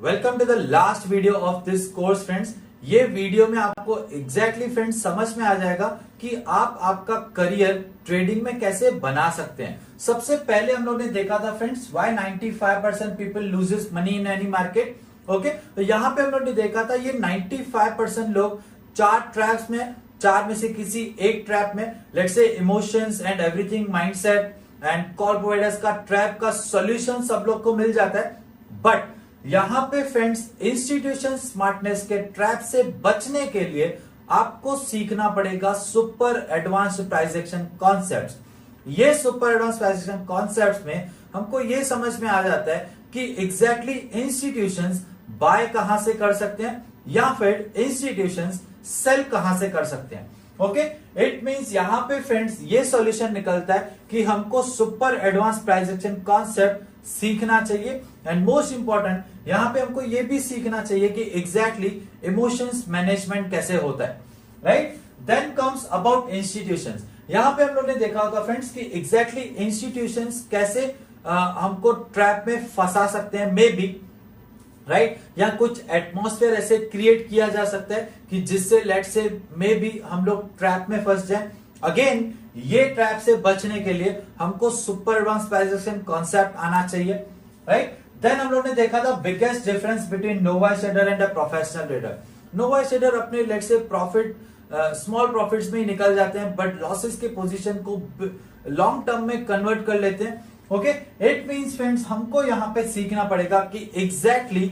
Welcome to the last video of this course friends. ये video में आपको exactly friends समझ में आ जाएगा कि आप आपका करियर ट्रेडिंग में कैसे बना सकते हैं। सबसे पहले हम लोग ने देखा था friends why 95% people loses money in any market. Okay, तो यहाँ पे हम लोग ने देखा था ये 95% लोग चार में से किसी एक ट्रैप में, let's say emotions and everything, mindset and call providers का ट्रैप का सॉल्यूशन सब लोग को मिल जाता है। बट यहां पे फ्रेंड्स इंस्टीट्यूशन स्मार्टनेस के ट्रैप से बचने के लिए आपको सीखना पड़ेगा super advanced price action concepts. ये super advance price action concepts में हमको ये समझ में आ जाता है कि एग्जैक्टली इंस्टीट्यूशंस बाय कहां से कर सकते हैं या फिर इंस्टीट्यूशंस सेल कहां से कर सकते हैं। ओके, इट मींस यहां पे फ्रेंड्स ये सॉल्यूशन निकलता है कि हमको super advance price action concept सीखना चाहिए। एंड मोस्ट इंपॉर्टेंट यहां पे हमको ये भी सीखना चाहिए कि एग्जैक्टली इमोशंस मैनेजमेंट कैसे होता है, right. Then comes about institutions. यहां पे हम लोग ने देखा होगा फ्रेंड्स कि एग्जैक्टली इंस्टीट्यूशंस कैसे हमको ट्रैप में फंसा सकते हैं, मे बी, राइट, या कुछ एटमॉस्फेयर ऐसे क्रिएट किया जा सकता है कि जिससे लेट से मे बी हम लोग ट्रैप में फंस जाएं। अगेन ये ट्रैप से बचने के लिए हमको super advance price action concept आना चाहिए, राइट। देन हम लोग ने देखा था biggest difference between novice trader and a professional trader. Novice trader अपने लेट से प्रॉफिट स्मॉल प्रॉफिट्स में ही निकल जाते हैं, बट लॉसेस के पोजीशन को लॉन्ग टर्म में कन्वर्ट कर लेते हैं। ओके, इट मींस फ्रेंड्स हमको यहां पे सीखना पड़ेगा कि एग्जैक्टली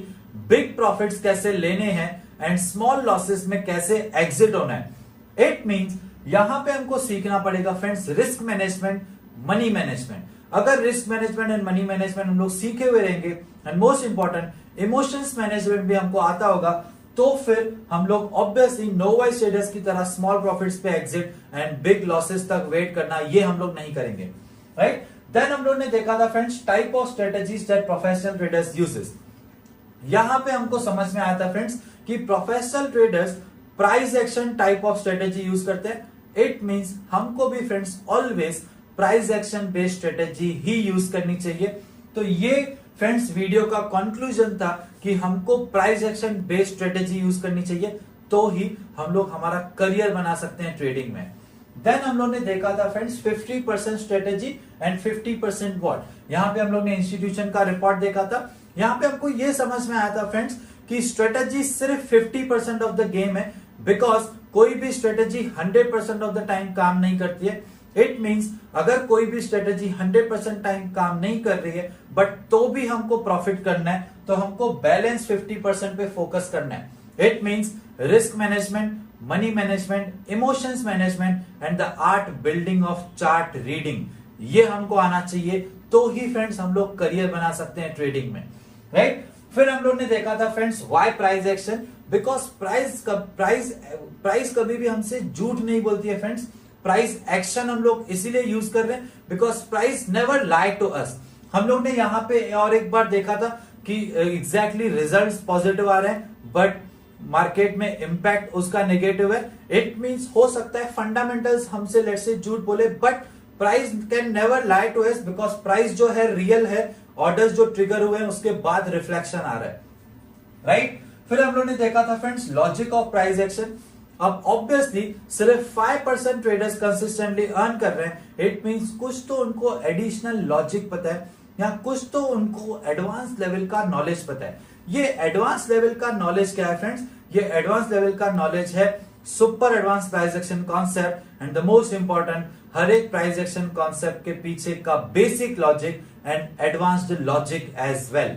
बिग प्रॉफिट्स कैसे लेने हैं एंड स्मॉल लॉसेस में कैसे एग्जिट होना है। इट मींस यहां पे हमको सीखना पड़ेगा friends risk management, money management. अगर risk management and money management हम लोग सीखे हुए रहेंगे and most important emotions management भी हमको आता होगा, तो फिर हम लोग ऑब्वियसली नोवाइस ट्रेडर्स की तरह स्मॉल प्रॉफिट्स पे एग्जिट एंड बिग लॉसेस तक वेट करना ये हम लोग नहीं करेंगे, राइट। देन हम लोग ने देखा था friends type of strategies that professional traders uses. यहां पे हमको समझ में आया था फ्रेंड्स कि professional traders price action type of strategy use करते हैं। इट मींस हमको भी friends always price action based strategy ही यूज करनी चाहिए। तो ये फ्रेंड्स वीडियो का कंक्लूजन था कि हमको price action based strategy use करनी चाहिए, तो ही हम लोग हमारा करियर बना सकते हैं ट्रेडिंग में। देन हम लोग ने देखा था फ्रेंड्स 50% स्ट्रेटेजी एंड 50% वॉट। यहां पे हम लोग ने इंस्टीट्यूशन का रिपोर्ट देखा था। यहां पे हमको ये समझ में आया था फ्रेंड्स कि स्ट्रेटेजी सिर्फ 50% ऑफ द गेम है, बिकॉज कोई भी स्ट्रेटेजी 100% ऑफ द टाइम काम नहीं करती है। इट मींस अगर कोई भी स्ट्रेटेजी 100% टाइम काम नहीं कर रही है बट तो भी हमको प्रॉफिट करना है, तो हमको बैलेंस 50% पे फोकस करना है। It means risk management, money management, emotions management and the art building of chart reading, ये हमको आना चाहिए, तो ही फ्रेंड्स हम लोग करियर बना सकते हैं ट्रेडिंग में, राइट। फिर हम लोग ने देखा था friends why price action, because price कभी भी हमसे झूठ नहीं बोलती है फ्रेंड्स। प्राइस एक्शन हम लोग इसीलिए यूज कर रहे हैं because price never lie to us. हम लोग ने यहाँ पे और एक बार देखा था कि एग्जैक्टली रिजल्ट्स पॉजिटिव आ रहे हैं बट मार्केट में इंपैक्ट उसका नेगेटिव है। इट मींस हो सकता है फंडामेंटल्स हमसे लेट्स से झूठ बोले, but price can never lie to us because price जो है रियल है, ऑर्डर्स जो ट्रिगर हुए हैं उसके बाद रिफ्लेक्शन आ रहा है, राइट। फिर हम लोग ने देखा था friends logic of price action. अब ऑब्वियसली सिर्फ 5% ट्रेडर्स कंसिस्टेंटली अर्न कर रहे हैं। इट मींस कुछ तो उनको एडिशनल लॉजिक पता है या कुछ तो उनको एडवांस लेवल का नॉलेज पता है। ये एडवांस लेवल का नॉलेज क्या है फ्रेंड्स? ये एडवांस लेवल का नॉलेज है super advance price action concept and the most important हर एक प्राइस एक्शन कॉन्सेप्ट के पीछे का basic logic and advanced logic as well.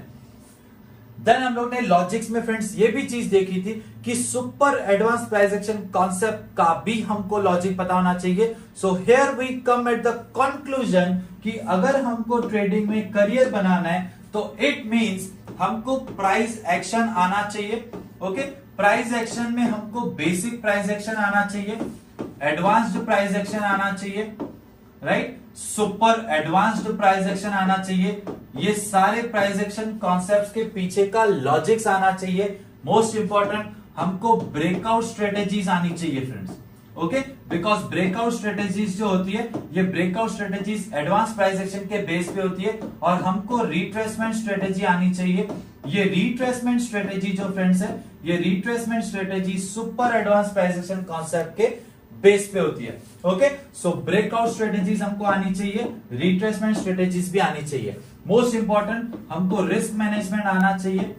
Then हम लोग ने लॉजिक्स में फ्रेंड्स ये भी चीज देखी थी कि super advance price action concept का भी हमको लॉजिक पता होना चाहिए। So here we come at the conclusion कि अगर हमको ट्रेडिंग में करियर बनाना है तो इट मींस हमको प्राइस एक्शन आना चाहिए। ओके, प्राइस एक्शन में हमको बेसिक प्राइस एक्शन आना चाहिए, एडवांस्ड प्राइस एक्शन आना चाहिए, right, super advanced price action आना चाहिए। ये सारे प्राइस एक्शन कॉन्सेप्ट्स के पीछे का लॉजिक्स आना चाहिए। मोस्ट इंपॉर्टेंट हमको ब्रेकआउट स्ट्रेटेजीज आनी चाहिए friends. Okay, because breakout strategies जो होती है, ये breakout strategies advance price action के बेस पे होती है और हमको रिट्रेसमेंट स्ट्रेटेजी आनी चाहिए। ये रिट्रेसमेंट स्ट्रेटेजी जो फ्रेंड्स है, ये retracement strategy super advance price action concept के बेस पे होती है। ओके, सो ब्रेकआउट स्ट्रेटेजीज हमको आनी चाहिए, रिट्रेसमेंट स्ट्रेटेजीज भी आनी चाहिए। मोस्ट इंपॉर्टेंट, हमको रिस्क मैनेजमेंट आना चाहिए,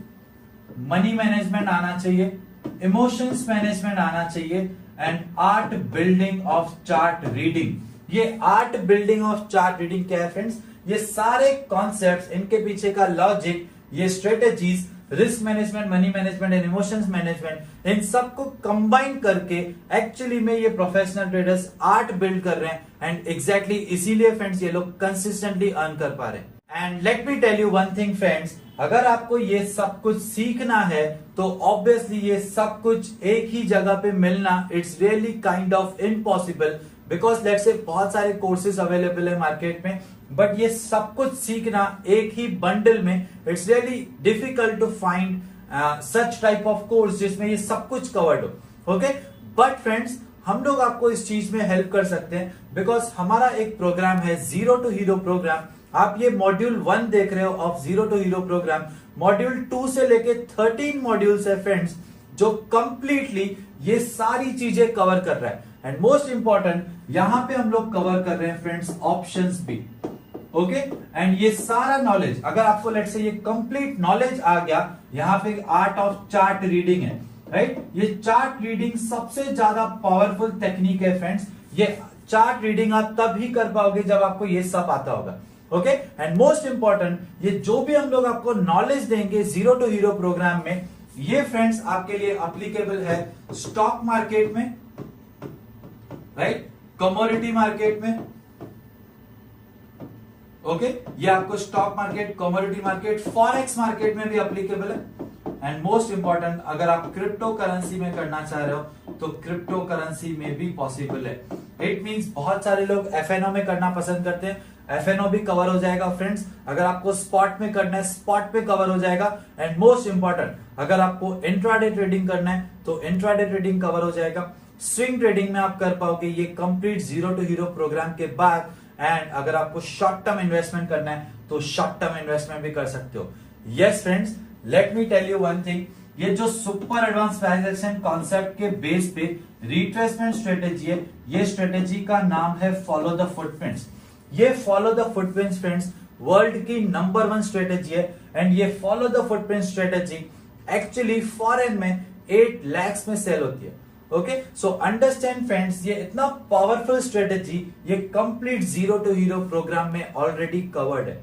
मनी मैनेजमेंट आना चाहिए, इमोशंस मैनेजमेंट आना चाहिए and art building of chart reading. ये art building of chart reading क्या है फ्रेंड्स? ये सारे कॉन्सेप्ट्स, इनके पीछे का लॉजिक, ये strategies, risk management, money management and emotions management, इन सबको कंबाइन करके एक्चुअली में ये प्रोफेशनल ट्रेडर्स आर्ट बिल्ड कर रहे हैं एंड एग्जैक्टली इसीलिए फ्रेंड्स ये लोग कंसिस्टेंटली अर्न कर पा रहे हैं। And let me tell you one thing friends, अगर आपको ये सब कुछ सीखना है तो ऑब्वियसली ये सब कुछ एक ही जगह पे मिलना it's really kind of impossible, because let's say बहुत सारे कोर्सेज अवेलेबल है मार्केट में, बट ये सब कुछ सीखना एक ही बंडल में it's really difficult to find such type of course जिसमें ये सब कुछ कवर्ड हो। ओके, बट फ्रेंड्स हम लोग आपको इस चीज में हेल्प कर सकते हैं, बिकॉज हमारा एक प्रोग्राम है जीरो टू हीरो प्रोग्राम। आप ये मॉड्यूल 1 देख रहे हो of zero to hero program. Module 2 से लेके 13 मॉड्यूल्स है फ्रेंड्स, जो कंप्लीटली ये सारी चीजें कवर कर रहा है। एंड मोस्ट इंपॉर्टेंट, यहां पे हम लोग कवर कर रहे हैं फ्रेंड्स ऑप्शंस भी। ओके, एंड ये सारा नॉलेज, अगर आपको लेट से ये कंप्लीट नॉलेज आ गया, यहाँ पे आर्ट ऑफ चार्ट रीडिंग है, राइट? ये चार्ट रीडिंग सबसे ज्यादा पावरफुल टेक्निक है फ्रेंड्स। ये चार्ट रीडिंग आप तब ही कर पाओगे जब आपको ये सब आता होगा। ओके, एंड मोस्ट इंपॉर्टेंट, ये जो भी हम लोग आपको नॉलेज देंगे जीरो टू हीरो प्रोग्राम में, ये फ्रेंड्स आपके लिए एप्लीकेबल है स्टॉक मार्केट में, राइट, कमोडिटी मार्केट में। ओके, ये आपको stock market, commodity market, forex market में भी एप्लीकेबल है। एंड मोस्ट इंपॉर्टेंट, अगर आप क्रिप्टो करेंसी में करना चाह रहे हो तो क्रिप्टो करेंसी में भी पॉसिबल है। इट मींस बहुत सारे लोग एफएनओ में करना पसंद करते हैं, एफएनओ भी कवर हो जाएगा फ्रेंड्स। अगर आपको स्पॉट में करना है, स्पॉट पे कवर हो जाएगा। एंड मोस्ट इंपॉर्टेंट, अगर आपको इंट्राडे ट्रेडिंग करना है तो इंट्राडे ट्रेडिंग कवर हो जाएगा। स्विंग ट्रेडिंग में आप कर पाओगे ये complete zero to hero program के बाद। एंड अगर आपको शॉर्ट टर्म इन्वेस्टमेंट करना है तो शॉर्ट टर्म इन्वेस्टमेंट भी कर सकते हो। Yes friends, let me tell you one thing, ये जो super advance price action concept के बेस पे रिट्रेसमेंट स्ट्रेटेजी है, ये स्ट्रेटेजी का नाम है फॉलो द फुटप्रिंट्स। ये follow the footprints friends world की नंबर 1 स्ट्रेटेजी है। एंड ये follow the footprint strategy actually foreign में 8 lakhs में सेल होती है। ओके, सो अंडरस्टैंड फ्रेंड्स, ये इतना पावरफुल स्ट्रेटेजी ये complete zero to hero program में ऑलरेडी कवर्ड है।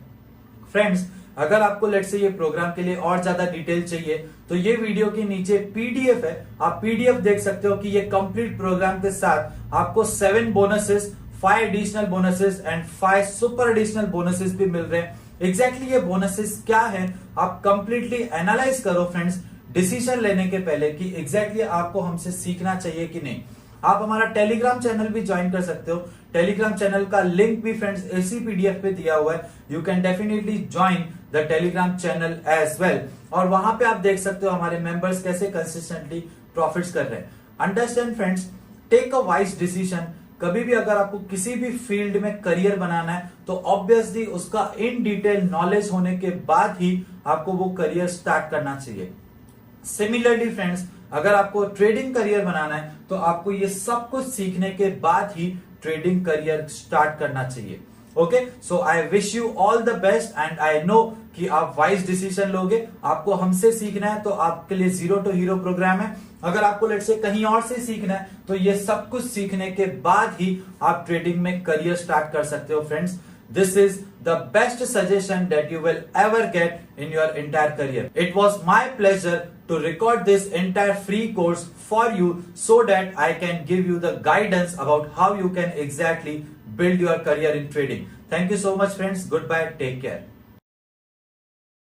फ्रेंड्स, अगर आपको लेट से ये प्रोग्राम के लिए और ज्यादा डिटेल चाहिए तो ये वीडियो के नीचे पीडीएफ है, आप पीडीएफ देख सकते हो कि ये कंप्लीट प्रोग्राम के साथ आपको 7 bonuses, 5 additional bonuses and 5 super additional bonuses भी मिल रहे हैं। एग्जैक्टली ये बोनसेस क्या है आप कंप्लीटली एनालाइज करो फ्रेंड्स, डिसीजन लेने के पहले कि एग्जैक्टली आपको हमसे सीखना चाहिए कि नहीं। आप हमारा टेलीग्राम चैनल भी ज्वाइन कर सकते हो। टेलीग्राम चैनल का लिंक भी फ्रेंड्स इसी पीडीएफ पे दिया हुआ है। You can definitely join the Telegram channel as well, और वहां पे आप देख सकते हो हमारे मेंबर्स कैसे कंसिस्टेंटली प्रॉफिट्स कर रहे हैं। Understand friends, take a wise decision. कभी भी अगर आपको किसी भी फील्ड में करियर बनाना है तो ऑब्वियसली उसका इन डिटेल नॉलेज होने के बाद ही आपको वो करियर स्टार्ट करना चाहिए। सिमिलरली फ्रेंड्स, अगर आपको ट्रेडिंग करियर बनाना है तो आपको ये सब कुछ सीखने के बाद ही ट्रेडिंग करियर स्टार्ट करना चाहिए। Okay, so I wish you all the best and I know कि आप वाइज डिसीजन लोगे। आपको हमसे सीखना है तो आपके लिए जीरो टू हीरो प्रोग्राम है। अगर आपको लेट से कहीं और से सीखना है तो ये सब कुछ सीखने के बाद ही आप ट्रेडिंग में करियर स्टार्ट कर सकते हो friends. This is the best suggestion that you will ever get in your entire career. It was my pleasure to record this entire free course for you so that I can give you the guidance about how you can exactly build your career in trading. Thank you so much friends. Goodbye. Take care.